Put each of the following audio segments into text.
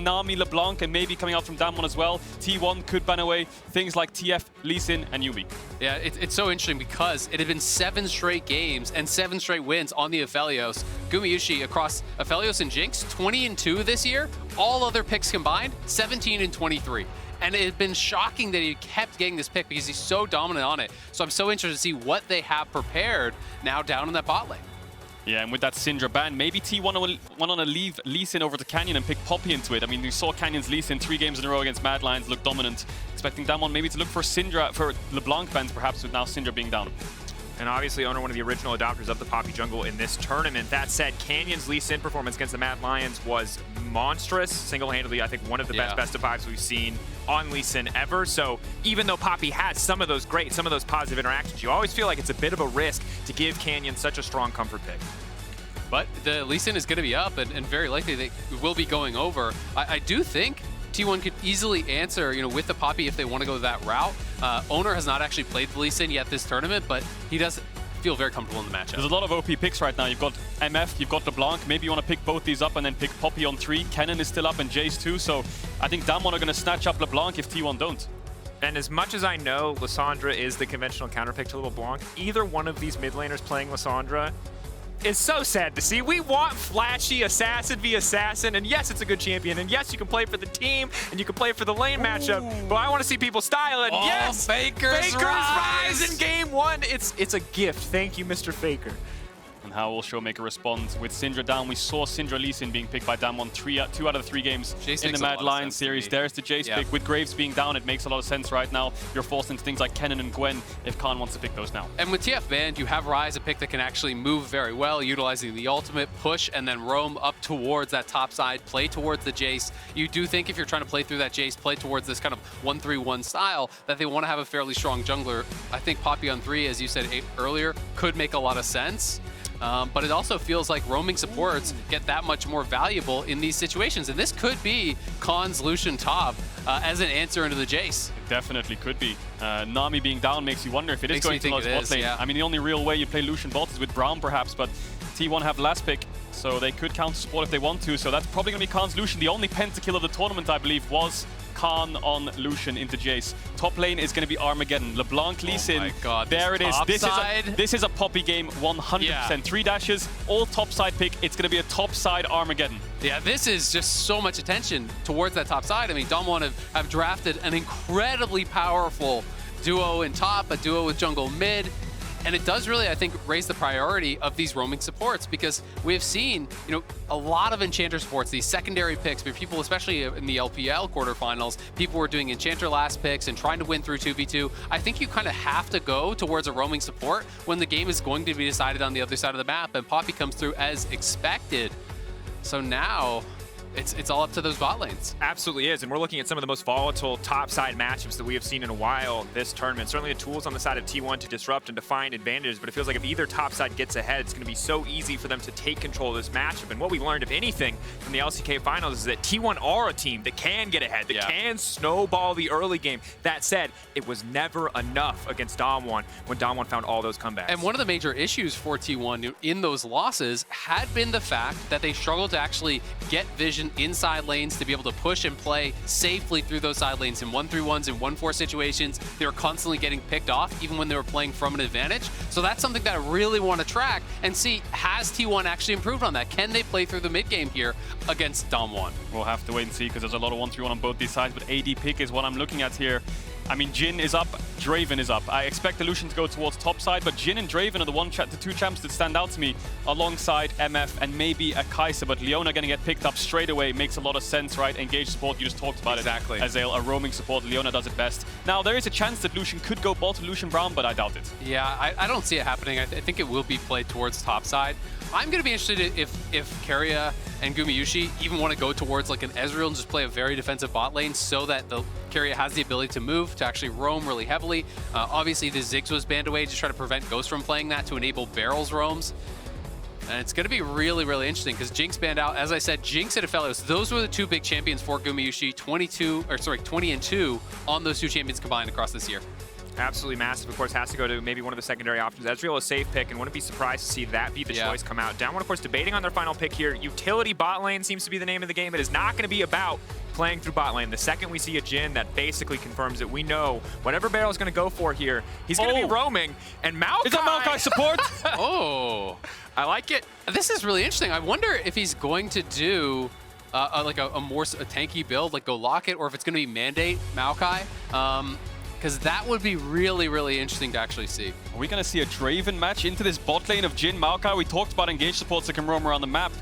Nami, LeBlanc, and maybe coming out from Damwon as well. T1 could ban away things like TF, Lee Sin, and Yuumi. Yeah, it's so interesting because it had been 7 straight games and 7 straight wins on the Aphelios. Gumayusi across Aphelios and Jinx, 20-2 this year. All other picks combined, 17-23. And it had been shocking that he kept getting this pick because he's so dominant on it. So I'm so interested to see what they have prepared now down in that bot lane. Yeah, and with that Syndra ban, maybe T1 want to leave Lee Sin over to Canyon and pick Poppy into it. I mean, we saw Canyon's Lee Sin 3 games in a row against Mad Lions look dominant. Expecting Damwon maybe to look for Syndra, for LeBlanc bans perhaps, with now Syndra being down. And obviously, Owner, one of the original adopters of the Poppy jungle in this tournament. That said, Canyon's Lee Sin performance against the Mad Lions was monstrous. Single-handedly, I think one of the best of 5s we've seen on Lee Sin ever. So even though Poppy has some of those positive interactions, you always feel like it's a bit of a risk to give Canyon such a strong comfort pick. But the Lee Sin is going to be up, and very likely they will be going over. I do think T1 could easily answer, with the Poppy if they want to go that route. Owner has not actually played the Lee Sin yet this tournament, but he does feel very comfortable in the matchup. There's a lot of OP picks right now. You've got MF, you've got LeBlanc. Maybe you want to pick both these up and then pick Poppy on 3. Kennen is still up and Jace too, so I think Damwon are going to snatch up LeBlanc if T1 don't. And as much as I know Lissandra is the conventional counterpick to LeBlanc, either one of these mid laners playing Lissandra is so sad to see. We want flashy assassin v assassin, and yes, it's a good champion, and yes, you can play for the team, and you can play for the lane matchup, but I want to see people style it. Yes! Faker's rise in game 1. It's a gift. Thank you, Mr. Faker. And how will Showmaker respond with Syndra down? We saw Syndra Lee Sin being picked by Damwon 2 out of the 3 games Jace in the Mad Lions series. There's the Jace pick. With Graves being down, it makes a lot of sense right now. You're forced into things like Kennen and Gwen if Khan wants to pick those now. And with TF banned, you have Ryze, a pick that can actually move very well, utilizing the ultimate, push, and then roam up towards that top side, play towards the Jace. You do think if you're trying to play through that Jace, play towards this kind of 1-3-1 style, that they want to have a fairly strong jungler. I think Poppy on 3, as you said earlier, could make a lot of sense. But it also feels like roaming supports get that much more valuable in these situations. And this could be Khan's Lucian top as an answer into the Jace. It definitely could be. Nami being down makes you wonder if it is going to bot lane. Yeah. I mean, the only real way you play Lucian bot is with Braum perhaps, but T1 have last pick, so they could counter support if they want to. So that's probably going to be Khan's Lucian. The only pentakill of the tournament, I believe, was Khan on Lucian into Jace. Top lane is going to be Armageddon. LeBlanc, Lee Sin. Oh my God, there it is. This This is a Poppy game, 100%. Yeah. 3 dashes, all top side pick. It's going to be a top side Armageddon. Yeah, this is just so much attention towards that top side. I mean, Damwon have drafted an incredibly powerful duo in top, a duo with jungle mid. And it does really, I think, raise the priority of these roaming supports because we have seen, a lot of Enchanter supports, these secondary picks, but people, especially in the LPL quarterfinals, people were doing Enchanter last picks and trying to win through 2v2. I think you kind of have to go towards a roaming support when the game is going to be decided on the other side of the map, and Poppy comes through as expected. So now it's all up to those bot lanes. Absolutely is, and we're looking at some of the most volatile top-side matchups that we have seen in a while this tournament. Certainly the tools on the side of T1 to disrupt and to find advantages, but it feels like if either top side gets ahead, it's going to be so easy for them to take control of this matchup. And what we learned, if anything, from the LCK finals is that T1 are a team that can get ahead, that can snowball the early game. That said, it was never enough against Damwon when Damwon found all those comebacks. And one of the major issues for T1 in those losses had been the fact that they struggled to actually get vision inside lanes to be able to push and play safely through those side lanes in 1-3-1s and 1-4 situations. They were constantly getting picked off even when they were playing from an advantage. So that's something that I really want to track and see, has T1 actually improved on that? Can they play through the mid game here against Damwon? We'll have to wait and see because there's a lot of 1-3-1 on both these sides, but AD pick is what I'm looking at here. I mean, Jhin is up, Draven is up. I expect the Lucian to go towards top side, but Jhin and Draven are the 2 champs that stand out to me alongside MF and maybe a Kai'Sa, but Leona gonna get picked up straight away. Makes a lot of sense, right? Engage support, you just talked about it. Azale, a roaming support, Leona does it best. Now, there is a chance that Lucian could go bot to Lucian Braum, but I doubt it. Yeah, I don't see it happening. I think it will be played towards top side. I'm going to be interested if Keria and Gumayusi even want to go towards like an Ezreal and just play a very defensive bot lane so that the Keria has the ability to move, to actually roam really heavily. Obviously, the Ziggs was banned away to try to prevent Ghost from playing that to enable Barrel's roams. And it's going to be really, really interesting because Jinx banned out. As I said, Jinx and Aphelios, those were the 2 big champions for Gumayusi, 20-2 on those 2 champions combined across this year. Absolutely massive. Of course, has to go to maybe one of the secondary options. Ezreal a safe pick, and wouldn't be surprised to see that be the choice come out. Down one, of course, debating on their final pick here. Utility bot lane seems to be the name of the game. It is not going to be about playing through bot lane. The second we see a Jhin, that basically confirms it. We know whatever Barrel's going to go for here, he's going to be roaming. And Maokai... Is that Maokai support? Oh. I like it. This is really interesting. I wonder if he's going to do like a more tanky build, like go lock it, or if it's going to be mandate Maokai. Because that would be really, really interesting to actually see. Are we going to see a Draven match into this bot lane of Jhin, Maokai? We talked about engage supports that can roam around the map.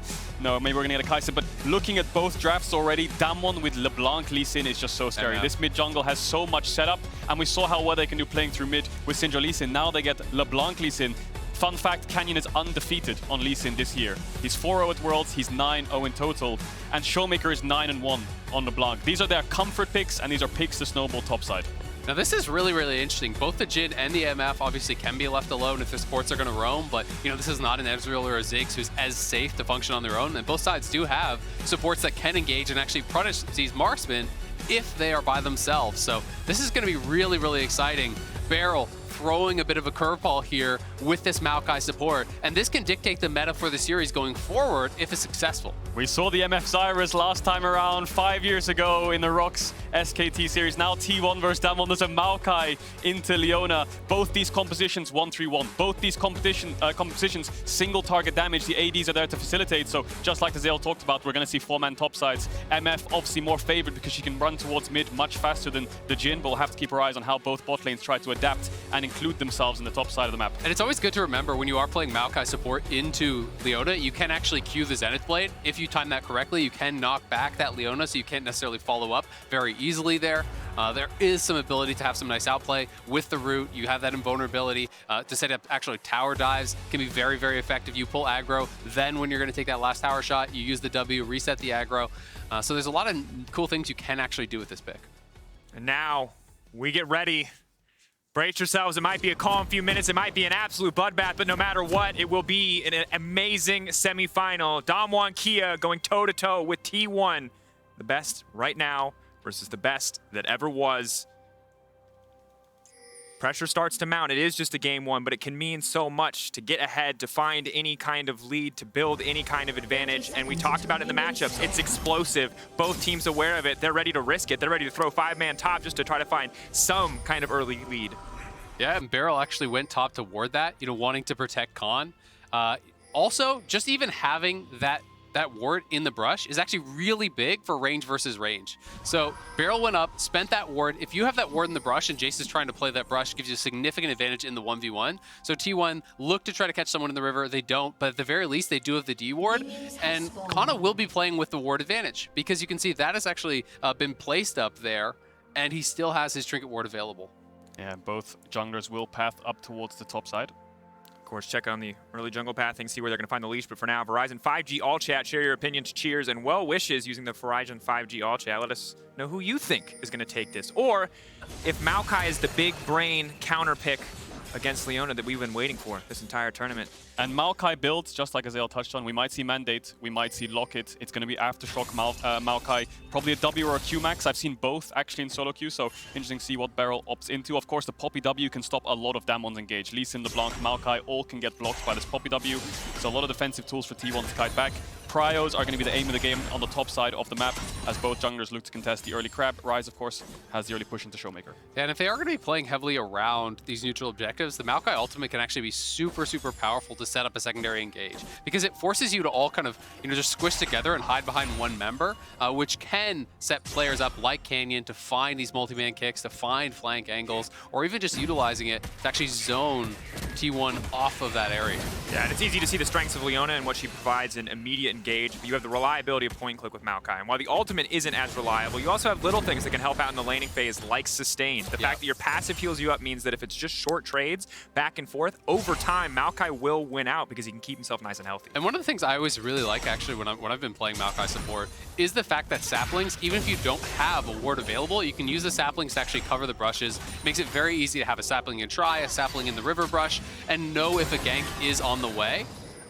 No, maybe we're going to get a Kai'Sa, but looking at both drafts already, Damwon with LeBlanc Lee Sin is just so scary. Yeah. This mid jungle has so much setup, and we saw how well they can do playing through mid with Syndra Lee Sin. Now they get LeBlanc Lee Sin. Fun fact, Canyon is undefeated on Lee Sin this year. He's 4-0 at Worlds, he's 9-0 in total, and Showmaker is 9-1 on LeBlanc. These are their comfort picks, and these are picks to snowball topside. Now this is really, really interesting. Both the Jhin and the MF obviously can be left alone if the supports are going to roam, but you know, this is not an Ezreal or a Ziggs who's as safe to function on their own, and both sides do have supports that can engage and actually punish these marksmen if they are by themselves. So this is going to be really, really exciting. Barrel throwing a bit of a curveball here with this Maokai support, and this can dictate the meta for the series going forward if it's successful. We saw the MF Cyrus last time around 5 years ago in the Rocks SKT series. Now T1 versus Damwon. There's a Maokai into Leona. Both these compositions 1-3-1. Both these compositions single target damage. The ADs are there to facilitate. So just like the Zale talked about, we're going to see 4-man topsides. MF obviously more favored because she can run towards mid much faster than the Jhin, but we'll have to keep our eyes on how both bot lanes try to adapt and include themselves in the top side of the map. And it's always good to remember when you are playing Maokai support into Leona, you can actually Q the Zenith Blade. If you time that correctly, you can knock back that Leona, so you can't necessarily follow up very easily there. There is some ability to have some nice outplay with the root. You have that invulnerability to set up actually tower dives. Can be very, very effective. You pull aggro, then when you're going to take that last tower shot, you use the W, reset the aggro. So there's a lot of cool things you can actually do with this pick. And now we get ready. Brace yourselves. It might be a calm few minutes. It might be an absolute bloodbath, but no matter what, it will be an amazing semifinal. Damwon Kia going toe-to-toe with T1. The best right now versus the best that ever was. Pressure starts to mount. It is just a game one, but it can mean so much to get ahead, to find any kind of lead, to build any kind of advantage. And we talked about it in the matchups. It's explosive. Both teams aware of it. They're ready to risk it. They're ready to throw 5-man top just to try to find some kind of early lead. Yeah, and Barrel actually went top toward that, you know, wanting to protect Khan. Also, just even having that ward in the brush is actually really big for range versus range. So Barrel went up, spent that ward. If you have that ward in the brush and Jace is trying to play that brush, it gives you a significant advantage in the 1v1. So T1 look to try to catch someone in the river. They don't, but at the very least, they do have the D ward. And Kana will be playing with the ward advantage because you can see that has actually been placed up there, and he still has his trinket ward available. Yeah, both junglers will path up towards the top side. Of course, check on the early jungle pathing, see where they're going to find the leash. But for now, Verizon 5G All Chat. Share your opinions, cheers, and well wishes using the Verizon 5G All Chat. Let us know who you think is going to take this. Or if Maokai is the big brain counter pick against Leona that we've been waiting for this entire tournament. And Maokai builds, just like Azale touched on, we might see Mandate, we might see Locket. It's going to be Aftershock Maokai, probably a W or a Q max. I've seen both actually in solo queue, so interesting to see what Barrel opts into. Of course, the Poppy W can stop a lot of Damwon's engage. Lee Sin, LeBlanc, Maokai all can get blocked by this Poppy W. So a lot of defensive tools for T1 to kite back. Pryos are going to be the aim of the game on the top side of the map as both junglers look to contest the early crab. Ryze, of course, has the early push into Showmaker. Yeah, and if they are going to be playing heavily around these neutral objectives, the Maokai ultimate can actually be super, super powerful to set up a secondary engage because it forces you to all kind of, you know, just squish together and hide behind one member, which can set players up like Canyon to find these multi-man kicks, to find flank angles, or even just utilizing it to actually zone T1 off of that area. Yeah, and it's easy to see the strengths of Leona and what she provides in immediate engage, but you have the reliability of point and click with Maokai. And while the ultimate isn't as reliable, you also have little things that can help out in the laning phase, like sustain. The fact that your passive heals you up means that if it's just short trades back and forth, over time, Maokai will win out because he can keep himself nice and healthy. And one of the things I always really like, actually, when I've been playing Maokai support, is the fact that saplings, even if you don't have a ward available, you can use the saplings to actually cover the brushes. Makes it very easy to have a sapling in Try, a sapling in the river brush, and know if a gank is on the way.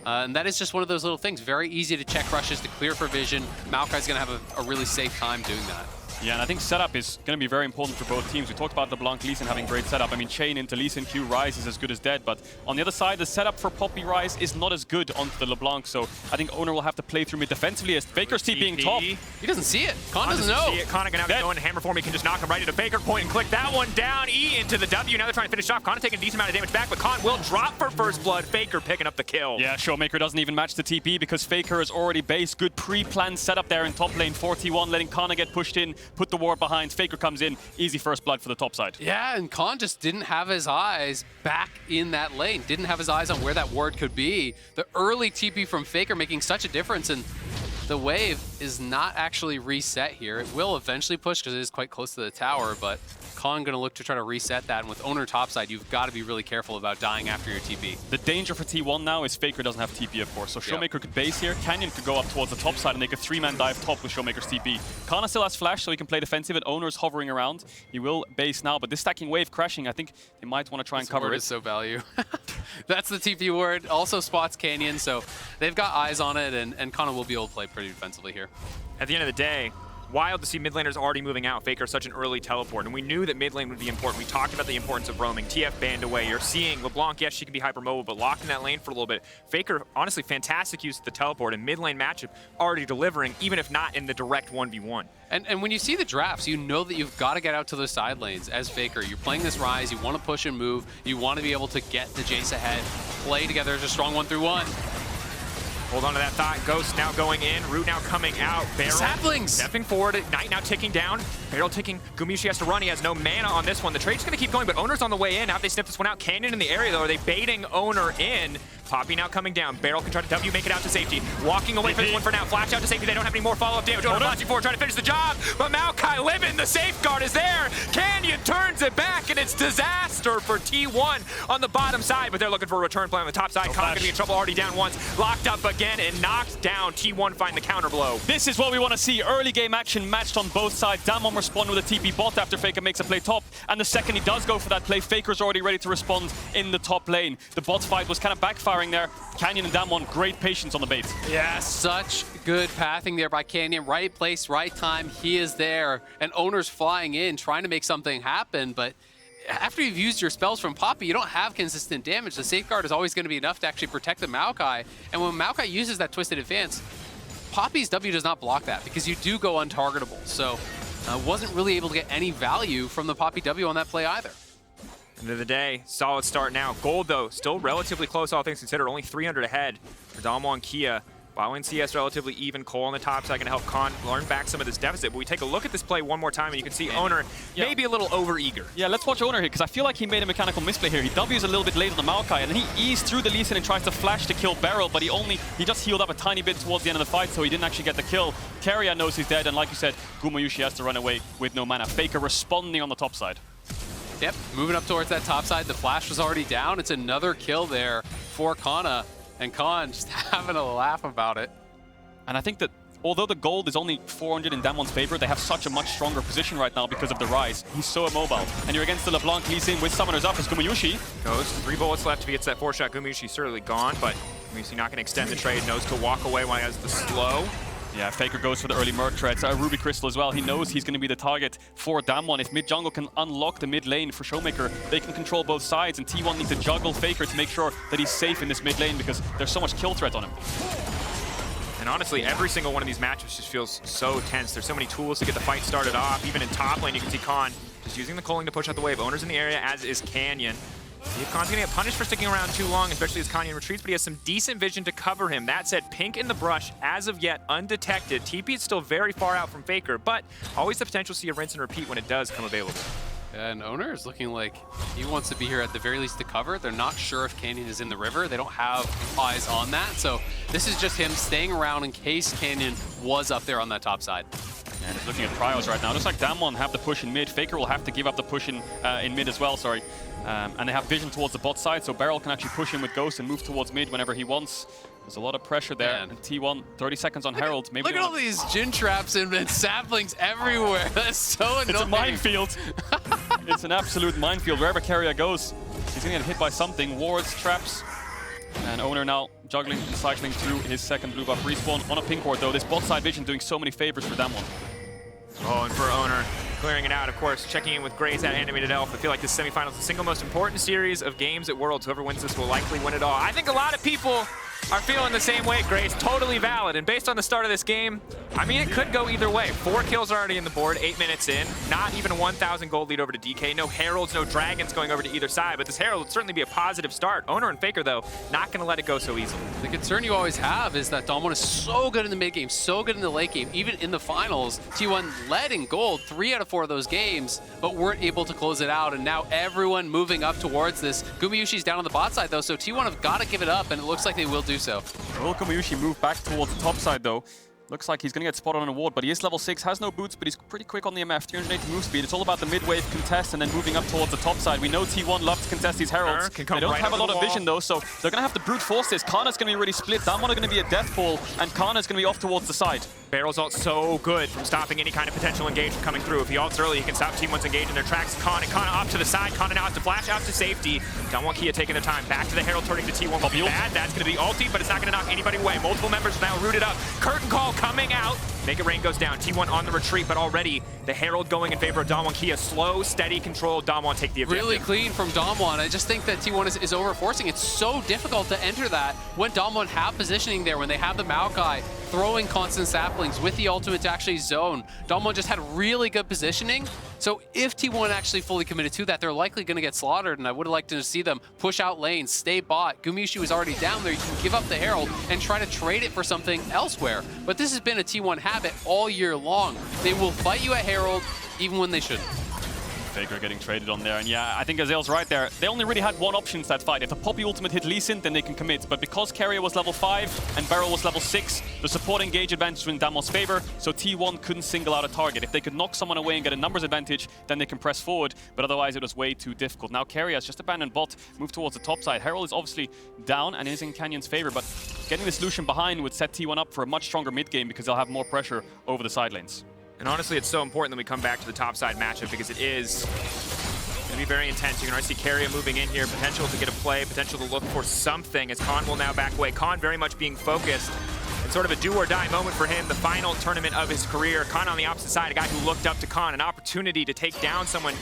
And that is just one of those little things. Very easy to check rushes, to clear for vision. Maokai's going to have a really safe time doing that. Yeah, and I think setup is going to be very important for both teams. We talked about LeBlanc, Lee Sin having great setup. I mean, Chain into Lee Sin, Q, Ryze is as good as dead, but on the other side, the setup for Poppy Ryze is not as good onto the LeBlanc, so I think Owner will have to play through mid defensively as Faker's TP being top. He doesn't see it. Con doesn't know. Kana gonna have to go into hammer form. He can just knock him right into Faker point and click that one down. E into the W. Now they're trying to finish off. Kana taking a decent amount of damage back, but Con will drop for first blood. Faker picking up the kill. Yeah, Showmaker doesn't even match the TP because Faker has already based good pre-planned setup there in top lane. 4T1 letting Kana get pushed in, put the ward behind. Faker comes in, easy first blood for the top side. Yeah, and Con just didn't have his eyes back in that lane. Didn't have his eyes on where that ward could be. The early TP from Faker making such a difference, and the wave is not actually reset here. It will eventually push because it is quite close to the tower, but Con gonna look to try to reset that, and with Owner topside, you've got to be really careful about dying after your TP. The danger for T1 now is Faker doesn't have TP, of course, so Showmaker could base here. Canyon could go up towards the top side and make a 3-man dive top with Showmaker's TP. Kana still has flash, so he can play defensive, and Owner's hovering around. He will base now, but this stacking wave crashing, I think they might want to try and cover it. This word is so value. That's the TP word. Also spots Canyon, so they've got eyes on it, and Kana will be able to play pretty defensively here. At the end of the day, wild to see mid laners already moving out. Faker such an early teleport, and we knew that mid lane would be important. We talked about the importance of roaming. TF banned away. You're seeing LeBlanc, yes, she can be hyper mobile, but locked in that lane for a little bit. Faker, honestly, fantastic use of the teleport, and mid lane matchup already delivering, even if not in the direct 1v1. And when you see the drafts, you know that you've got to get out to those side lanes as Faker. You're playing this Ryze, you want to push and move, you want to be able to get the Jace ahead, play together as a strong 1-3-1. Hold on to that thought. Ghost now going in. Root now coming out. Barrel Saplings! stepping forward. Knight now ticking down. Barrel ticking. Gumiushi has to run. He has no mana on this one. The trade's going to keep going, but Owner's on the way in. How they snip this one out? Canyon in the area, though. Are they baiting Owner in? Poppy now coming down. Barrel can try to W, make it out to safety. Walking away from this one for now. Flash out to safety. They don't have any more follow-up damage. Owner flashing forward, trying to finish the job. But Maokai living. The safeguard is there. Canyon turns it back, and it's disaster for T1 on the bottom side. But they're looking for a return play on the top side. Con gonna be in trouble already down once. Locked up again and knocked down. T1 find the counter blow. This is what we want to see. Early game action matched on both sides. Damwon respond with a TP bot after Faker makes a play top. And the second he does go for that play, Faker's already ready to respond in the top lane. The bot fight was kind of backfiring there. Canyon and Damwon, great patience on the bait. Yeah, such good pathing there by Canyon. Right place, right time. He is there. And Owner's flying in, trying to make something happen. But after you've used your spells from Poppy, you don't have consistent damage. The safeguard is always going to be enough to actually protect the Maokai. And when Maokai uses that Twisted Advance, Poppy's W does not block that because you do go untargetable. So wasn't really able to get any value from the Poppy W on that play either. End of the day, solid start now. Gold, though, still relatively close, all things considered. Only 300 ahead for Damwon Kia. Bottom CS relatively even. Cole on the top side going to help Con learn back some of this deficit. But we take a look at this play one more time, and you can see Owner maybe a little over-eager. Yeah, let's watch Owner here, because I feel like he made a mechanical misplay here. He W's a little bit late on the Maokai, and then he eased through the Lee Sin and tries to flash to kill Beryl, but he just healed up a tiny bit towards the end of the fight, so he didn't actually get the kill. Keria knows he's dead, and like you said, Gumayushi has to run away with no mana. Faker responding on the top side. Yep, moving up towards that top side. The flash was already down. It's another kill there for Kana, and Con just having a laugh about it. And I think that although the gold is only 400 in Damwon's favor, they have such a much stronger position right now because of the Ryze. He's so immobile. And you're against the LeBlanc Lee Sin with summoners up as Gumayushi. Goes 3 bullets left if he gets that 4-shot. Gumayushi certainly gone, but Gumayushi not going to extend the trade. Knows to walk away while he has the slow. Yeah, Faker goes for the early Merc threats. Ruby Crystal as well. He knows he's going to be the target for Damwon. If mid jungle can unlock the mid lane for Showmaker, they can control both sides, and T1 needs to juggle Faker to make sure that he's safe in this mid lane because there's so much kill threat on him. And honestly, every single one of these matchups just feels so tense. There's so many tools to get the fight started off. Even in top lane, you can see Con just using the culling to push out the wave. Owner's in the area, as is Canyon. See if Con's gonna get punished for sticking around too long, especially as Canyon retreats, but he has some decent vision to cover him. That said, Pink in the brush, as of yet, undetected. TP is still very far out from Faker, but always the potential to see a rinse and repeat when it does come available. And Owner is looking like he wants to be here at the very least to cover. They're not sure if Canyon is in the river. They don't have eyes on that. So this is just him staying around in case Canyon was up there on that top side. And he's looking at Prios right now. Just like Damwon have the push in mid, Faker will have to give up the push in mid as well, sorry. And they have vision towards the bot side, so Beryl can actually push in with Ghost and move towards mid whenever he wants. There's a lot of pressure there. Man. And T1, 30 seconds on Herald. Maybe look at all these Jhin traps and saplings everywhere. That's so annoying. It's a minefield. It's an absolute minefield. Wherever Keria goes, he's going to get hit by something. Wards, traps. And Owner now juggling and cycling through his second blue buff respawn on a pink ward, though. This bot side vision doing so many favors for Damwon. Oh, and for Owner, Clearing it out, of course, checking in with Grace at Animated Elf. I feel like this semifinal is the single most important series of games at Worlds. Whoever wins this will likely win it all. I think a lot of people are feeling the same way, Grace. Totally valid. And based on the start of this game, I mean, it could go either way. 4 kills already in the board, 8 minutes in. Not even a 1,000 gold lead over to DK. No Heralds, no Dragons going over to either side. But this Herald would certainly be a positive start. Owner and Faker, though, not going to let it go so easily. The concern you always have is that Damwon is so good in the mid game, so good in the late game. Even in the finals, T1 led in gold 3 out of 4 of those games, but weren't able to close it out. And now everyone moving up towards this. Gumayushi's down on the bot side, though, so T1 have got to give it up, and it looks like they will do so. Will Gumayushi move back towards the top side, though? Looks like he's going to get spotted on a ward, but he is level 6, has no boots, but he's pretty quick on the MF, 380 move speed. It's all about the mid-wave contest and then moving up towards the top side. We know T1 loves to contest these Heralds. They don't have a lot of vision, though, so they're going to have to brute force this. Kana's going to be really split. Damwon are going to be a death ball, and Kana's going to be off towards the side. Barrel's ult so good from stopping any kind of potential engagement coming through. If he ults early, he can stop T1's engaged in their tracks. Kana off to the side. Kana now has to flash out to safety. Damwon Kia taking their time. Back to the Herald, turning to T1. Bad. That's going to be ulti, but it's not going to knock anybody away. Multiple members now rooted up. Curtain call coming out. Make It Rain goes down. T1 on the retreat, but already the Herald going in favor of Damwon Kia. Slow, steady control. Damwon take the objective. Really clean from Damwon. I just think that T1 is over-forcing. It's so difficult to enter that when Damwon have positioning there, when they have the Maokai throwing constant saplings with the ultimate to actually zone. Damwon just had really good positioning. So if T1 actually fully committed to that, they're likely going to get slaughtered, and I would have liked to see them push out lanes, stay bot. Gumayushi was already down there. You can give up the Herald and try to trade it for something elsewhere. But this has been a T1 habit all year long. They will fight you at Herald even when they shouldn't. Faker getting traded on there, and yeah, I think Azel's right there. They only really had one option to that fight. If the Poppy ultimate hit Lee Sin, then they can commit. But because Carrier was level 5 and Barrel was level 6, the support engage advantage was in Damwon's favor, so T1 couldn't single out a target. If they could knock someone away and get a numbers advantage, then they can press forward, but otherwise it was way too difficult. Now Carrier has just abandoned bot, moved towards the top side. Herald is obviously down and is in Canyon's favor, but getting this Lucian behind would set T1 up for a much stronger mid game because they'll have more pressure over the side lanes. And honestly, it's so important that we come back to the top side matchup because it is going to be very intense. You're going to see Carrier moving in here, potential to get a play, potential to look for something as Khan will now back away. Khan very much being focused. It's sort of a do-or-die moment for him, the final tournament of his career. Khan on the opposite side, a guy who looked up to Khan, an opportunity to take down someone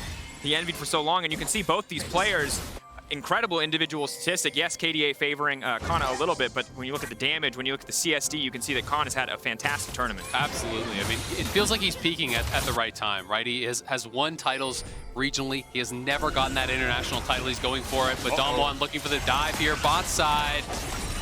he envied for so long. And you can see both these players, incredible individual statistic. Yes, KDA favoring Kana a little bit, but when you look at the damage, when you look at the CSD, you can see that Khan has had a fantastic tournament. Absolutely. I mean, it feels like he's peaking at the right time, right? He has won titles regionally. He has never gotten that international title. He's going for it, but Damwon looking for the dive here, bot side.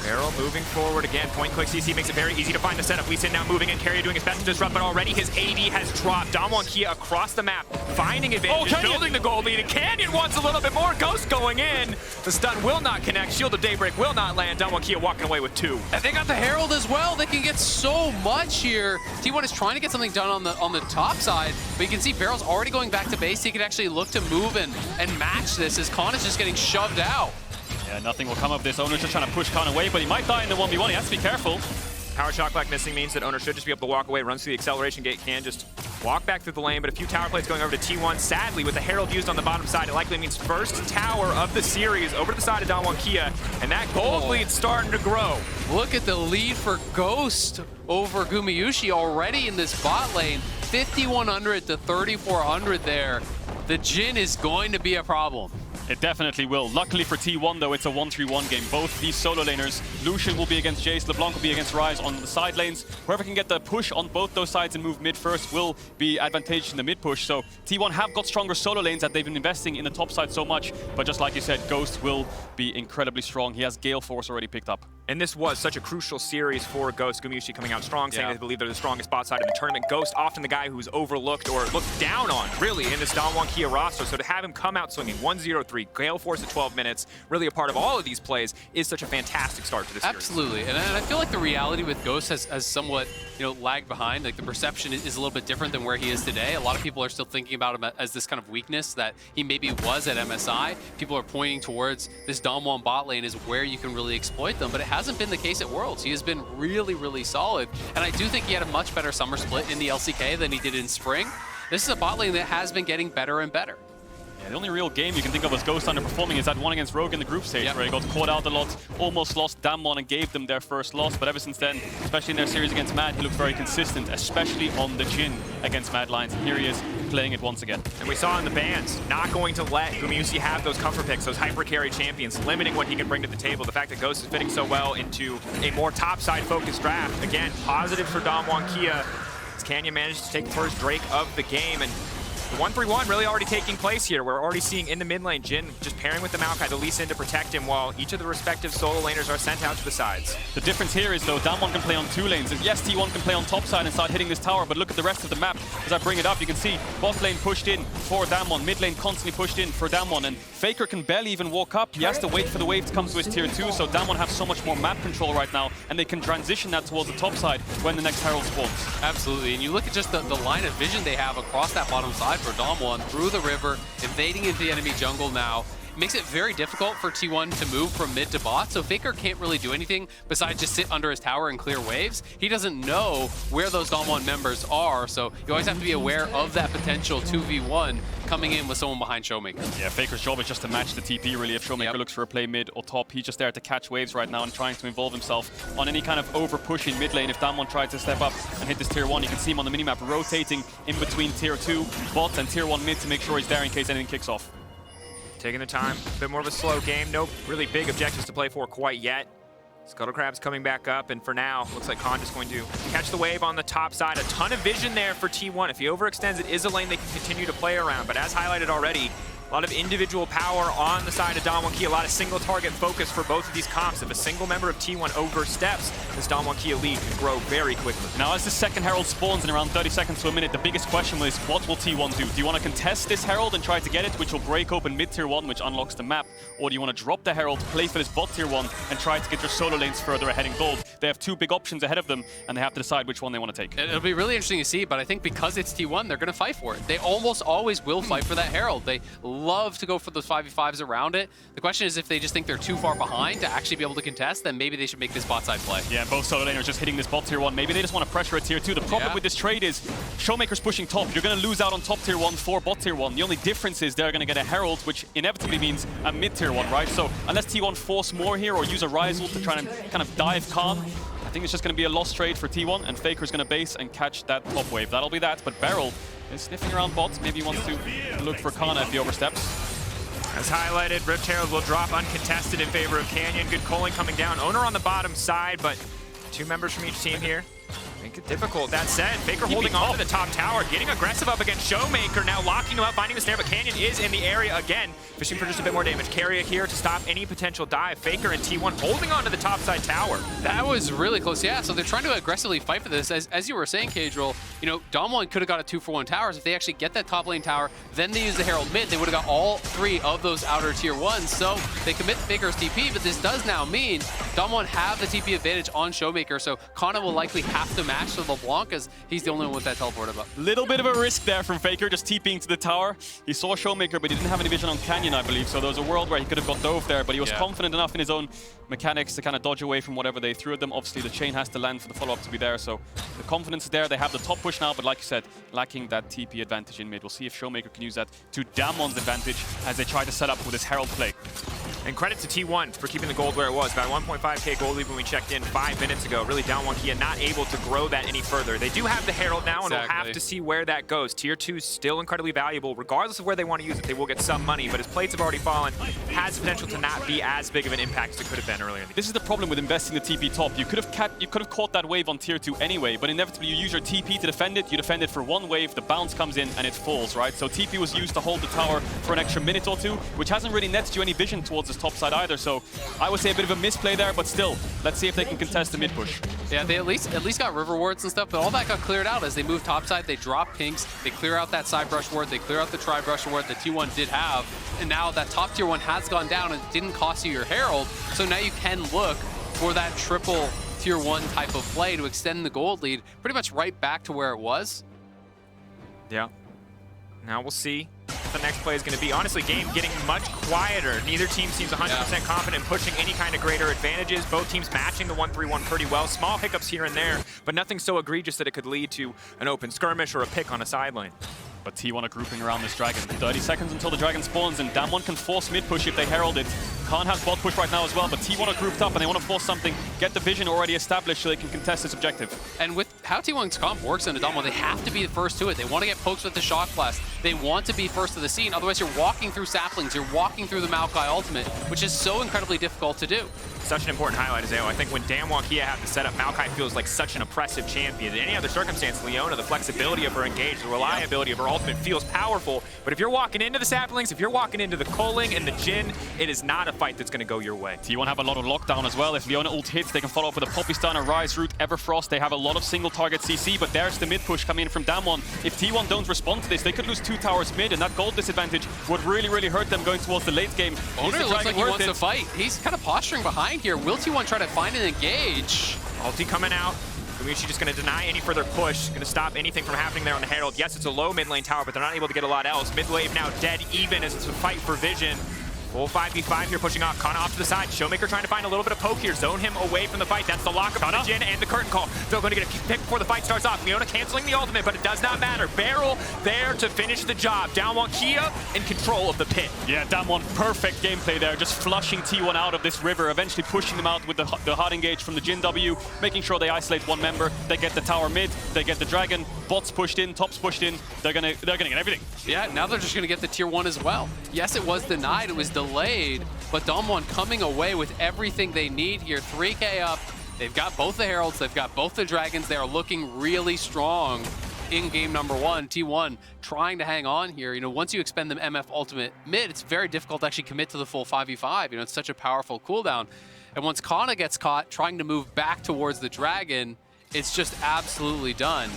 Barrel moving forward again. Point-click CC makes it very easy to find the setup. Lee Sin now moving in. Carrier doing his best to disrupt, but already his AD has dropped. Damwon Kia across the map, finding advantage, building the gold lead. And Canyon wants a little bit more. Ghost going in. The stun will not connect. Shield of Daybreak will not land. Damwon Kia walking away with 2. And they got the Herald as well. They can get so much here. T1 is trying to get something done on the top side, but you can see Barrel's already going back to base. He can actually look to move and match this as Khan is just getting shoved out. Yeah, nothing will come of this. Owner's just trying to push Khan away, but he might die in the 1v1. He has to be careful. Power Shock Black missing means that Owner should just be able to walk away, runs through the acceleration gate, can just walk back through the lane, but a few tower plates going over to T1. Sadly, with the Herald used on the bottom side, it likely means first tower of the series over to the side of Damwon Kia, and that gold lead's starting to grow. Look at the lead for Ghost over Gumayushi already in this bot lane. 5,100 to 3,400 there. The Jhin is going to be a problem. It definitely will. Luckily for T1, though, it's a 1-3-1 game. Both these solo laners, Lucian will be against Jace, LeBlanc will be against Ryze on the side lanes. Whoever can get the push on both those sides and move mid first will be advantageous in the mid push. So T1 have got stronger solo lanes that they've been investing in the top side so much. But just like you said, Ghost will be incredibly strong. He has Gale Force already picked up. And this was such a crucial series for Ghost. Gumayushi coming out strong, saying they believe they're the strongest bot side in the tournament. Ghost, often the guy who's overlooked or looked down on, really, in this Damwon Kia roster. So to have him come out swinging 1-0-3, Gale Force at 12 minutes, really a part of all of these plays, is such a fantastic start to this series. Absolutely, and I feel like the reality with Ghost has somewhat, lagged behind. Like the perception is a little bit different than where he is today. A lot of people are still thinking about him as this kind of weakness that he maybe was at MSI. People are pointing towards this Damwon bot lane is where you can really exploit them, but it hasn't been the case at Worlds. He has been really, really solid, and I do think he had a much better summer split in the LCK than he did in spring. This is a bot lane that has been getting better and better. Yeah, the only real game you can think of as Ghost underperforming is that one against Rogue in the group stage, where he got caught out a lot, almost lost Damwon and gave them their first loss. But ever since then, especially in their series against Mad, he looked very consistent, especially on the Jhin against Mad Lions. And here he is playing it once again. And we saw in the bans, not going to let Gumayusi have those comfort picks, those hyper carry champions, limiting what he can bring to the table. The fact that Ghost is fitting so well into a more topside focused draft, again, positive for Damwon Kia, as Canyon managed to take the first Drake of the game. And the 1-3-1 really already taking place here. We're already seeing in the mid lane, Jhin just pairing with the Maokai, the Lee Sin to protect him, while each of the respective solo laners are sent out to the sides. The difference here is, though, Damwon can play on 2 lanes. And yes, T1 can play on top side and start hitting this tower, but look at the rest of the map. As I bring it up, you can see bot lane pushed in for Damwon, mid lane constantly pushed in for Damwon, and Faker can barely even walk up. He has to wait for the wave to come to his tier 2, so Damwon have so much more map control right now, and they can transition that towards the top side when the next Herald spawns. Absolutely, and you look at just the line of vision they have across that bottom side for Damwon, through the river, invading into the enemy jungle now. It makes it very difficult for T1 to move from mid to bot, so Faker can't really do anything besides just sit under his tower and clear waves. He doesn't know where those Damwon members are, so you always have to be aware of that potential 2v1 coming in with someone behind Showmaker. Yeah, Faker's job is just to match the TP, really. If Showmaker looks for a play mid or top, he's just there to catch waves right now and trying to involve himself on any kind of over-push in mid lane. If Damwon tried to step up and hit this tier 1, you can see him on the minimap rotating in between tier 2 bot and tier 1 mid to make sure he's there in case anything kicks off. Taking the time, a bit more of a slow game. No really big objectives to play for quite yet. Scuttle Crab's coming back up, and for now, looks like Khan just going to catch the wave on the top side. A ton of vision there for T1. If he overextends, it is a lane they can continue to play around, but as highlighted already, a lot of individual power on the side of Damwon Kia, a lot of single target focus for both of these comps. If a single member of T1 oversteps, this Damwon Kia lead can grow very quickly. Now, as the second Herald spawns in around 30 seconds to a minute, the biggest question is, what will T1 do? Do you want to contest this Herald and try to get it, which will break open mid tier 1, which unlocks the map? Or do you want to drop the Herald, play for this bot tier 1, and try to get your solo lanes further ahead in gold? They have 2 big options ahead of them, and they have to decide which one they want to take. It'll be really interesting to see, but I think because it's T1, they're going to fight for it. They almost always will fight for that Herald. They love to go for those 5v5s around it. The question is if they just think they're too far behind to actually be able to contest, then maybe they should make this bot side play. Yeah, both solo laners just hitting this bot tier 1. Maybe they just want to pressure a tier 2. The problem with this trade is Showmaker's pushing top. You're going to lose out on top tier 1 for bot tier 1. The only difference is they're going to get a Herald, which inevitably means a mid tier 1, right? So unless T1 force more here or use a Rise ult to try and kind of dive Khan, I think it's just going to be a lost trade for T1, and Faker's going to base and catch that top wave. That'll be that, but Beryl is sniffing around bots. Maybe he wants to look for Kana if he oversteps. As highlighted, Rift Herald will drop uncontested in favor of Canyon. Good calling coming down. Owner on the bottom side, but 2 members from each team here. Make it difficult. That said, Faker holding on to the top tower, getting aggressive up against Showmaker, now locking him up, finding the snare, but Canyon is in the area again, fishing for just a bit more damage. Carrier here to stop any potential dive. Faker and T1 holding on to the top side tower. That was really close, yeah. So they're trying to aggressively fight for this. As you were saying, Cadril, you know, Damwon could have got a 2-for-1 towers. If they actually get that top lane tower, then they use the Herald mid, they would have got all 3 of those outer tier 1s. So they commit Faker's TP, but this does now mean Damwon have the TP advantage on Showmaker, so Kana will likely have to match to LeBlanc as he's the only one with that teleport up. Little bit of a risk there from Faker, just TPing to the tower. He saw Showmaker, but he didn't have any vision on Canyon, I believe, so there was a world where he could have got dove there, but he was confident enough in his own mechanics to kind of dodge away from whatever they threw at them. Obviously, the chain has to land for the follow-up to be there, so the confidence is there. They have the top push now, but like you said, lacking that TP advantage in mid. We'll see if Showmaker can use that to Damwon's advantage as they try to set up with this Herald play. And credit to T1 for keeping the gold where it was. About 1.5k gold lead when we checked in 5 minutes ago. Really, Damwon Kia not able to grow that any further. They do have the Herald now, and we'll have to see where that goes. Tier 2 is still incredibly valuable. Regardless of where they want to use it, they will get some money, but his plates have already fallen. Has potential to not be as big of an impact as it could have been earlier. This is the problem with investing the TP top. You could have caught that wave on tier 2 anyway, but inevitably you use your TP to defend it. You defend it for 1 wave, the bounce comes in, and it falls, right? So TP was used to hold the tower for an extra minute or 2, which hasn't really netted you any vision towards this top side either. So I would say a bit of a misplay there, but still, let's see if they can contest the mid push. Yeah, they at least got river wards and stuff, but all that got cleared out as they move topside. They drop pinks, they clear out that side brush ward, they clear out the tri brush ward that T1 did have, and now that top tier 1 has gone down and didn't cost you your Herald. So now you can look for that triple tier 1 type of play to extend the gold lead pretty much right back to where it was. Yeah. Now we'll see what the next play is going to be. Honestly, game getting much quieter. Neither team seems 100% confident in pushing any kind of greater advantages. Both teams matching the 1-3-1 pretty well. Small hiccups here and there, but nothing so egregious that it could lead to an open skirmish or a pick on a side lane. But T1 are grouping around this Dragon. 30 seconds until the Dragon spawns, and Damwon can force mid push if they herald it. Khan has bot push right now as well, but T1 are grouped up and they want to force something, get the vision already established so they can contest this objective. And with how T1's comp works in Damwon, they have to be the first to it. They want to get pokes with the Shock Blast. They want to be first to the scene, otherwise you're walking through saplings, you're walking through the Maokai ultimate, which is so incredibly difficult to do. Such an important highlight, Azeo. I think when Damwon Kia have the setup, Maokai feels like such an oppressive champion. In any other circumstance, Leona, the flexibility of her engage, the reliability of her ultimate feels powerful. But if you're walking into the saplings, if you're walking into the culling and the Jin, it is not a fight that's going to go your way. T1 have a lot of lockdown as well. If Leona ult hits, they can follow up with a Poppy Stun, a Rise Root, Everfrost. They have a lot of single target CC, but there's the mid push coming in from Damwon. If T1 don't respond to this, they could lose 2 towers mid, and that gold disadvantage would really, really hurt them going towards the late game. Owner looks like he wants to fight. He's kind of posturing behind here. Will T1 try to find and engage? Ulti coming out. Gumiushi just going to deny any further push, going to stop anything from happening there on the Herald. Yes, it's a low mid lane tower, but they're not able to get a lot else. Mid wave now dead even as it's a fight for vision. Full 5v5 here, pushing off. Kana off to the side. Showmaker trying to find a little bit of poke here. Zone him away from the fight. That's the lockup from the Jin and the curtain call. Still going to get a pick before the fight starts off. Leona canceling the ultimate, but it does not matter. Barrel there to finish the job. Damwon Kia in control of the pit. Yeah, Damwon, perfect gameplay there. Just flushing T1 out of this river, eventually pushing them out with the hard engage from the Jin W, making sure they isolate one member. They get the tower mid, they get the Dragon, bots pushed in, tops pushed in. They're gonna get everything. Yeah, now they're just gonna get the tier 1 as well. Yes, it was denied, it was delayed, but Damwon coming away with everything they need here. 3K up, they've got both the Heralds, they've got both the Dragons. They are looking really strong in game number 1. T1 trying to hang on here. You know, once you expend the MF ultimate mid, it's very difficult to actually commit to the full 5v5. You know, it's such a powerful cooldown. And once Kana gets caught trying to move back towards the Dragon, it's just absolutely done.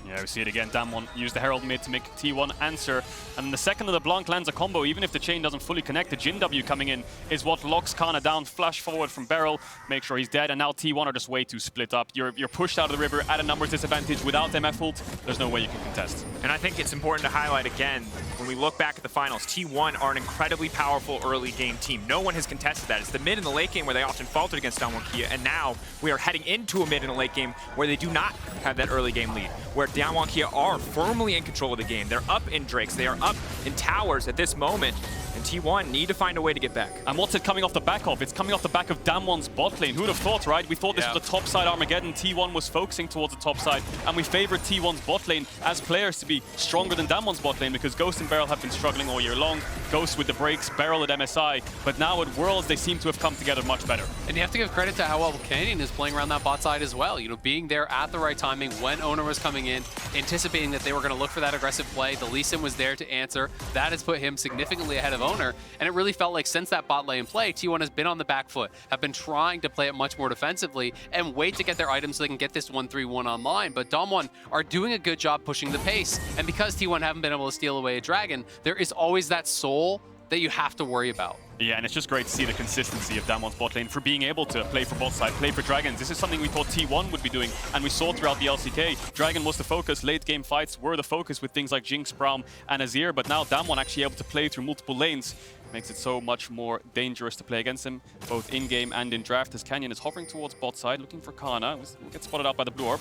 Yeah, we see it again. Damwon use the Herald mid to make T1 answer. And the second of the Blanc lands a combo, even if the chain doesn't fully connect, the Jin W coming in is what locks Kana down. Flash forward from Beryl, make sure he's dead. And now T1 are just way too split up. You're pushed out of the river at a numbers disadvantage without MF ult. There's no way you can contest. And I think it's important to highlight again, when we look back at the finals, T1 are an incredibly powerful early game team. No one has contested that. It's the mid and the late game where they often faltered against Damwon Kia, and now we are heading into a mid and a late game where they do not have that early game lead, where Damwon Kia are firmly in control of the game. They're up in Drakes, they are up in towers at this moment, and T1 need to find a way to get back. And what's it coming off the back of? It's coming off the back of Damwon's bot lane. Who would have thought, right? We thought this was a top side Armageddon. T1 was focusing towards the top side, and we favored T1's bot lane as players to be stronger than Damwon's bot lane, because Ghost and Beryl have been struggling all year long. Ghost with the breaks, Beryl at MSI, but now at Worlds they seem to have come together much better. And you have to give credit to how well Canyon is playing around that bot side as well. You know, being there at the right timing when Owner was coming in, anticipating that they were going to look for that aggressive play. The Lee Sin was there to answer. That has put him significantly ahead of Owner, and it really felt like since that bot lane play, T1 has been on the back foot, have been trying to play it much more defensively and wait to get their items so they can get this 1-3-1 online. But Damwon are doing a good job pushing the pace, and because T1 haven't been able to steal away a Dragon, there is always that soul that you have to worry about. Yeah, and it's just great to see the consistency of Damwon's bot lane for being able to play for both sides, play for Dragons. This is something we thought T1 would be doing, and we saw throughout the LCK. Dragon was the focus, late game fights were the focus with things like Jinx, Braum, and Azir, but now Damwon actually able to play through multiple lanes. Makes it so much more dangerous to play against him, both in-game and in draft, as Canyon is hovering towards bot side, looking for Kana. We'll get spotted out by the blue orb.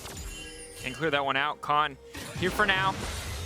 Can clear that one out. Khan here for now.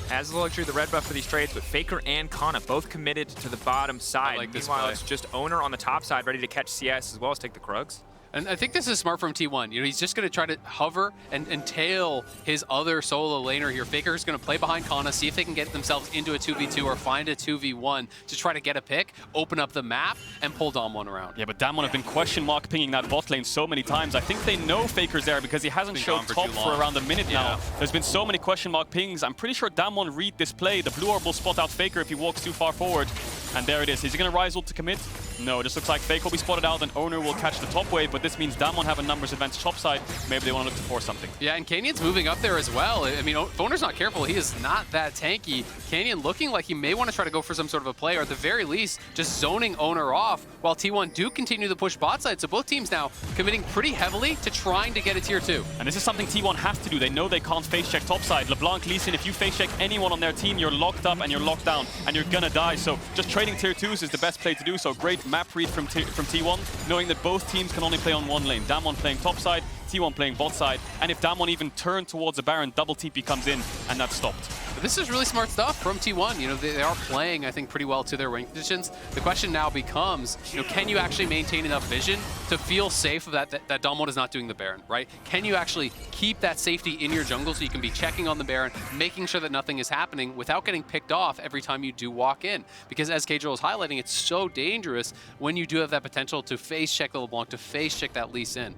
Has the luxury of the red buff for these trades, but Faker and Kana both committed to the bottom side. Like this Meanwhile, play. it's just Owner on the top side, ready to catch CS as well as take the Krugs. And I think this is smart from T1. You know, he's just going to try to hover and tail his other solo laner here. Faker's going to play behind Kana, see if they can get themselves into a 2v2 or find a 2v1 to try to get a pick, open up the map, and pull Damwon around. Yeah, but Damwon have been question mark pinging that bot lane so many times. I think they know Faker's there because he hasn't showed top for around a minute now. There's been so many question mark pings. I'm pretty sure Damwon read this play. The blue orb will spot out Faker if he walks too far forward. And there it is. Is he going to rise ult to commit? No, it just looks like Faker will be spotted out and Owner will catch the top wave, but this means Damwon have a numbers advantage top side. Maybe they want to look to force something. Yeah, and Canyon's moving up there as well. I mean, if Owner's not careful, he is not that tanky. Canyon looking like he may want to try to go for some sort of a play, or at the very least, just zoning Owner off, while T1 do continue to push bot side. So both teams now committing pretty heavily to trying to get a tier 2. And this is something T1 has to do. They know they can't face check top side. LeBlanc, Lee Sin, if you face check anyone on their team, you're locked up and you're locked down and you're gonna die. So just trading tier 2s is the best play to do. So great map read from T1, knowing that both teams can only play on one lane. Damwon playing top side, T1 playing bot side, and if Damwon even turned towards the Baron, double TP comes in, and that's stopped. But this is really smart stuff from T1. You know, they are playing, I think, pretty well to their wing positions. The question now becomes, you know, can you actually maintain enough vision to feel safe of that Damwon is not doing the Baron, right? Can you actually keep that safety in your jungle so you can be checking on the Baron, making sure that nothing is happening without getting picked off every time you do walk in? Because as Kjol is highlighting, it's so dangerous when you do have that potential to face check the LeBlanc, to face check that Lee Sin.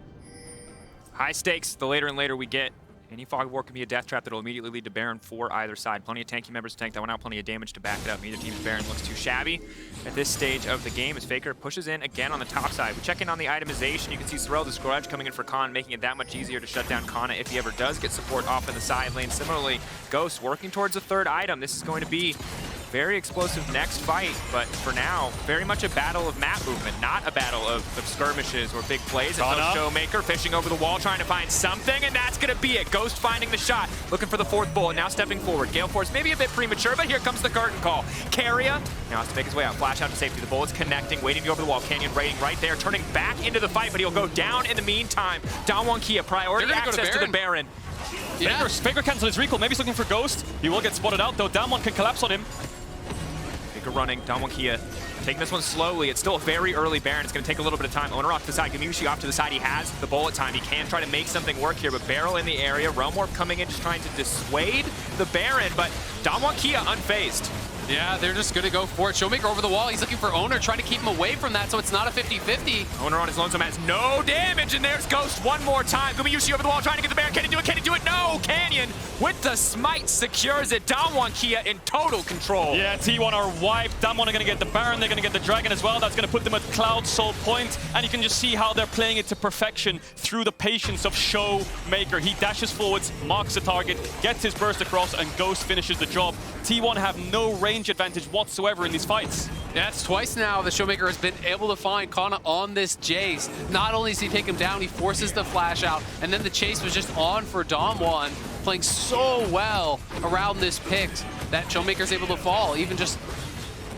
High stakes, the later and later we get. Any Fog War can be a death trap that'll immediately lead to Baron for either side. Plenty of tanky members to tank that one out, plenty of damage to back it up. Neither team's Baron looks too shabby at this stage of the game as Faker pushes in again on the top side. We check in on the itemization. You can see Sorrel the Scourge coming in for Khan, making it that much easier to shut down Kana if he ever does get support off in the side lane. Similarly, Ghost working towards a third item. This is going to be very explosive next fight, but for now, very much a battle of map movement, not a battle of skirmishes or big plays. And so Showmaker fishing over the wall, trying to find something, and that's going to be it. Ghost finding the shot, looking for the fourth bullet, now stepping forward. Gale Force maybe a bit premature, but here comes the curtain call. Keria now has to make his way out, flash out to safety. The bullet's connecting, waiting to go over the wall. Canyon raiding right there, turning back into the fight, but he'll go down in the meantime. Damwon Kia, priority access to the Baron. Yeah. Faker cancel his recall, maybe he's looking for Ghost. He will get spotted out though, Damwon can collapse on him. Running, Damwon Kia taking this one slowly. It's still a very early Baron. It's going to take a little bit of time. Owner off to the side, Gamiushi off to the side. He has the bullet time. He can try to make something work here, but Barrel in the area. Realm Warp coming in, just trying to dissuade the Baron, but Damwon Kia unfazed. Yeah, they're just going to go for it. Showmaker over the wall. He's looking for Owner, trying to keep him away from that, so it's not a 50-50. Owner on his lonesome has no damage, and there's Ghost one more time. Gamiushi over the wall, trying to get the Baron. Can he do it? Can he do it? No! Canyon with the smite secures it. Damwon Kia in total control. Yeah, T1 are wiped. Damwon are going to get the Baron. They're going to get the Dragon as well. That's going to put them at Cloud Soul Point, and you can just see how they're playing it to perfection through the patience of Showmaker. He dashes forwards, marks the target, gets his burst across, and Ghost finishes the job. T1 have no range advantage whatsoever in these fights. Yeah, it's twice now that Showmaker has been able to find Kana on this Jace. Not only does he take him down, he forces the flash out, and then the chase was just on for Damwon, playing so well around this pick that Showmaker's able to fall, even just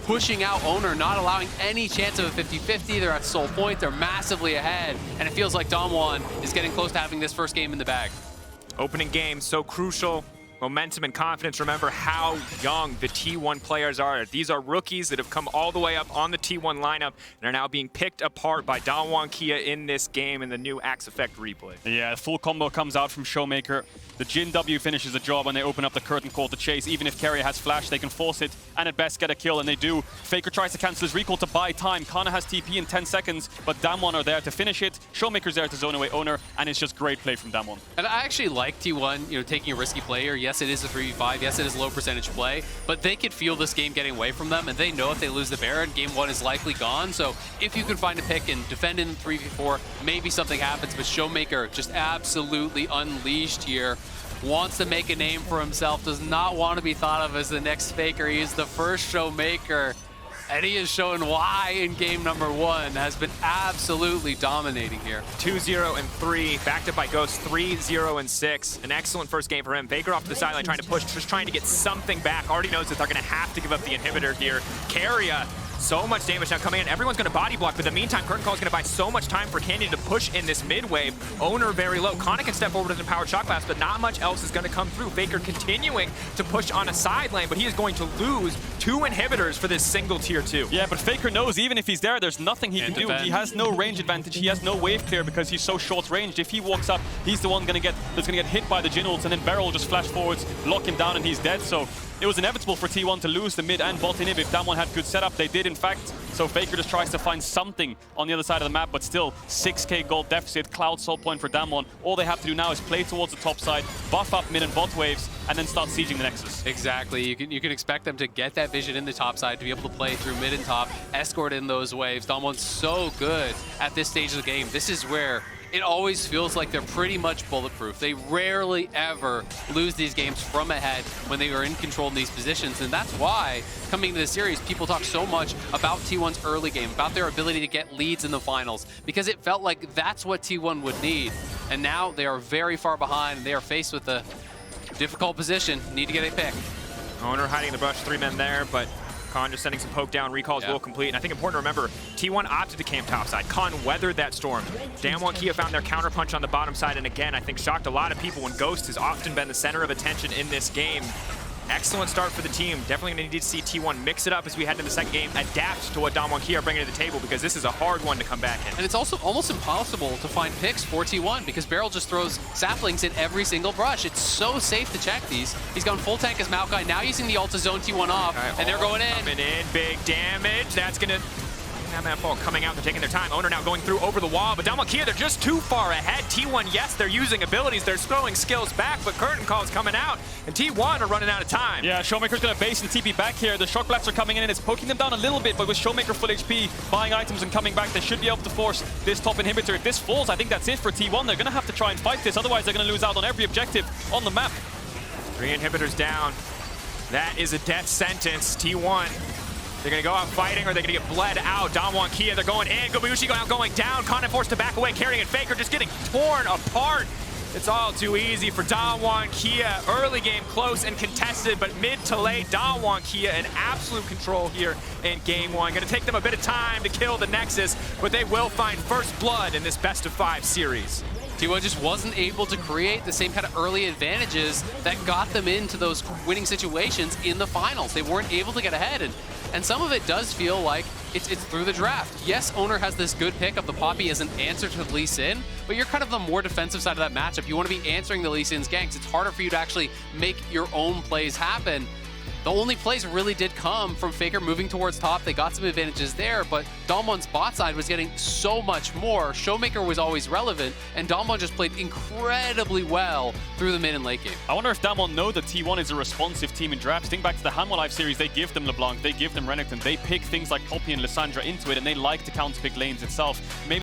pushing out Owner, not allowing any chance of a 50-50. They're at Soul Point, they're massively ahead, and it feels like Damwon is getting close to having this first game in the bag. Opening game, so crucial. Momentum and confidence. Remember how young the T1 players are. These are rookies that have come all the way up on the T1 lineup and are now being picked apart by Damwon Kia in this game in the new Axe Effect replay. Yeah, full combo comes out from Showmaker. The Jin W finishes the job when they open up the curtain call to chase. Even if Keria has flash, they can force it and at best get a kill, and they do. Faker tries to cancel his recall to buy time. Kana has TP in 10 seconds, but Damwon are there to finish it. Showmaker's there to zone away Owner, and it's just great play from Damwon. And I actually like T1, you know, taking a risky play here. Yes, it is a 3v5. Yes, it is low percentage play, but they could feel this game getting away from them, and they know if they lose the Baron, game one is likely gone. So if you can find a pick and defend in 3v4, maybe something happens, but Showmaker just absolutely unleashed here. Wants to make a name for himself, does not want to be thought of as the next Faker. He is the first Showmaker, and he has shown why in game number one, has been absolutely dominating here. 2-0 and 3, backed up by Ghost, 3-0 and 6. An excellent first game for him. Faker off to the sideline trying to push, just trying to get something back. Already knows that they're going to have to give up the inhibitor here. Keria, so much damage now coming in. Everyone's going to body block, but in the meantime, Curtain Call is going to buy so much time for Canyon to push in this mid wave. Owner very low. Kana can step forward with an Empowered Shock Blast, but not much else is going to come through. Faker continuing to push on a side lane, but he is going to lose 2 inhibitors for this single tier 2. Yeah, but Faker knows even if he's there, there's nothing he can do. He has no range advantage. He has no wave clear because he's so short ranged. If he walks up, he's the one that's going to get hit by the Jin ults, and then Beryl will just flash forwards, lock him down, and he's dead. So it was inevitable for T1 to lose the mid and bot inhib if Damwon had good setup. They did, in fact. So Faker just tries to find something on the other side of the map, but still 6k gold deficit, Cloud Soul Point for Damwon. All they have to do now is play towards the top side, buff up mid and bot waves, and then start sieging the Nexus. Exactly. You can expect them to get that vision in the top side, to be able to play through mid and top, escort in those waves. Damwon's so good at this stage of the game. This is where it always feels like they're pretty much bulletproof. They rarely ever lose these games from ahead when they are in control in these positions, and that's why, coming into the series, people talk so much about T1's early game, about their ability to get leads in the finals, because it felt like that's what T1 would need. And now they are very far behind, and they are faced with a difficult position, need to get a pick. Owner hiding in the brush, 3 men there, but Khan just sending some poke down, recalls will complete. And I think important to remember, T1 opted to camp topside. Khan weathered that storm. Damwon Kia found their counterpunch on the bottom side, and again, I think shocked a lot of people when Ghost has often been the center of attention in this game. Excellent start for the team. Definitely going to need to see T1 mix it up as we head into the second game, adapt to what Damwon Kia are bringing to the table, because this is a hard one to come back in. And it's also almost impossible to find picks for T1 because Beryl just throws saplings in every single brush. It's so safe to check these. He's gone full tank as Maokai, now using the ult to zone T1 off, and they're going in. Coming in, big damage. That's going to have that ball coming out. They're taking their time. Owner now going through over the wall, but Damwon Kia, they're just too far ahead. T1, yes, they're using abilities. They're throwing skills back, but curtain call's coming out, and T1 are running out of time. Yeah, Showmaker's going to base and TP back here. The shock blasts are coming in, and it's poking them down a little bit, but with Showmaker full HP, buying items and coming back, they should be able to force this top inhibitor. If this falls, I think that's it for T1. They're going to have to try and fight this, otherwise they're going to lose out on every objective on the map. 3 inhibitors down. That is a death sentence. T1. They're going to go out fighting, or they're going to get bled out. Damwon Kia, they're going in. Gobushi going down. Khan forced to back away, carrying it. Faker just getting torn apart. It's all too easy for Damwon Kia. Early game close and contested, but mid to late, Damwon Kia in absolute control here in game 1. Going to take them a bit of time to kill the Nexus, but they will find first blood in this best-of-5 series. T1 just wasn't able to create the same kind of early advantages that got them into those winning situations in the finals. They weren't able to get ahead, and some of it does feel like it's through the draft. Yes, Owner has this good pick of the Poppy as an answer to Lee Sin, but you're kind of the more defensive side of that matchup. You want to be answering the Lee Sin's ganks. It's harder for you to actually make your own plays happen. The only plays really did come from Faker moving towards top. They got some advantages there, but Damwon's bot side was getting so much more. Showmaker was always relevant, and Damwon just played incredibly well through the mid and late game. I wonder if Damwon know that T1 is a responsive team in drafts. Think back to the Hanwha Live series, they give them LeBlanc, they give them Renekton, they pick things like Poppy and Lissandra into it, and they like to counterpick lanes itself. Maybe